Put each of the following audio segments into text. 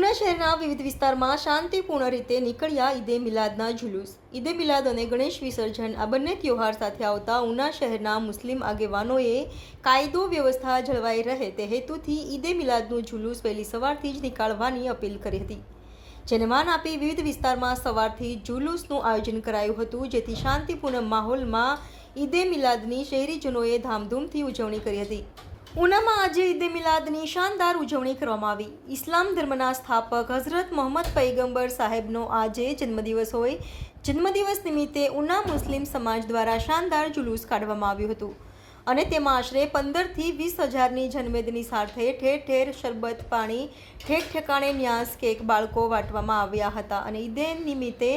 ઉના શહેરના વિવિધ વિસ્તારમાં શાંતિપૂર્ણ રીતે નીકળ્યા ઈદે મિલાદના જુલુસ। ઈદે મિલાદ અને ગણેશ વિસર્જન આ બંને તહેવાર સાથે આવતા ઉના શહેરના મુસ્લિમ આગેવાનોએ કાયદો વ્યવસ્થા જળવાઈ રહે તે હેતુથી ઈદે મિલાદનું જુલુસ વહેલી સવારથી જ નીકાળવાની અપીલ કરી હતી, જેને માન આપી વિવિધ વિસ્તારમાં સવારથી જુલુસનું આયોજન કરાયું હતું, જેથી શાંતિપૂર્ણ માહોલમાં ઈદે મિલાદની શહેરીજનોએ ધામધૂમથી ઉજવણી કરી હતી। ઉનામાં આજે ઈદે મિલાદની શાનદાર ઉજવણી કરવામાં આવી। ઇસ્લામ ધર્મના સ્થાપક હઝરત મોહમ્મદ પૈગંબર સાહેબનો આજે જન્મદિવસ હોય, જન્મદિવસ નિમિત્તે ઉના મુસ્લિમ સમાજ દ્વારા શાનદાર જુલુસ કાઢવામાં આવ્યું હતું અને તેમાં આશરે 15થી 20 હજારની જનમેદની સાથે ઠેર ઠેર શરબત પાણી, ઠેક ઠેકાણે ન્યાસ કેક બાળકો વાટવામાં આવ્યા હતા અને ઈદે નિમિત્તે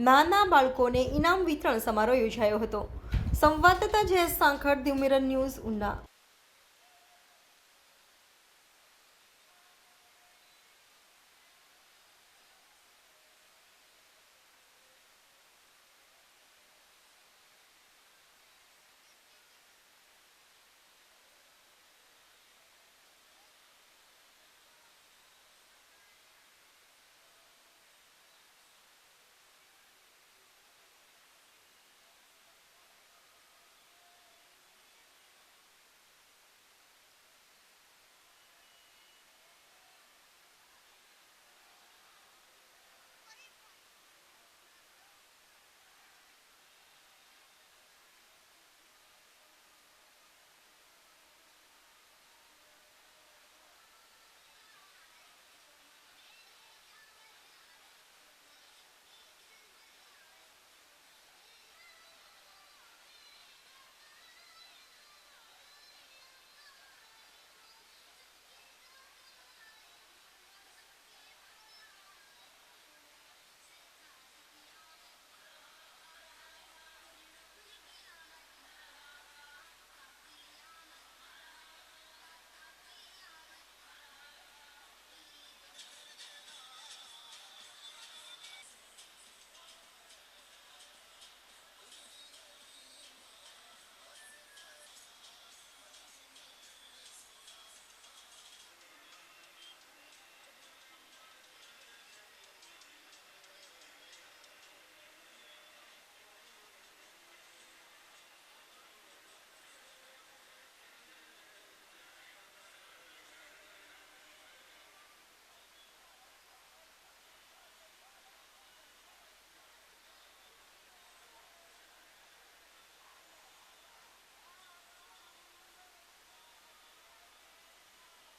નાના બાળકોને ઇનામ વિતરણ સમારોહ યોજાયો હતો। સંવાદદાતા Jayesh Sankhal, the mirror news, Una.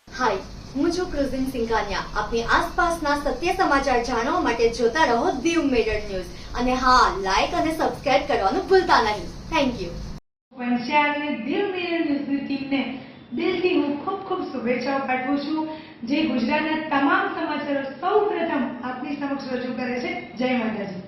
Hi, હું છું ક્રુઝિન સિંઘાનિયા। આપની આસપાસના સત્ય સમાચાર જાણવા માટે જોતા રહો ધી મિરર ન્યૂઝ અને હા, લાઈક અને સબસ્ક્રાઇબ કરવાનું ભૂલતા નહીં। Thank you. વંશિયાળની ધી મિરર ન્યૂઝની ટીમને દિલથી હું ખૂબ શુભેચ્છાઓ પાઠવું છું, જે ગુજરાતના તમામ સમાચારો સૌપ્રથમ આપની સમક્ષ રજૂ કરે છે। જય માતાજી।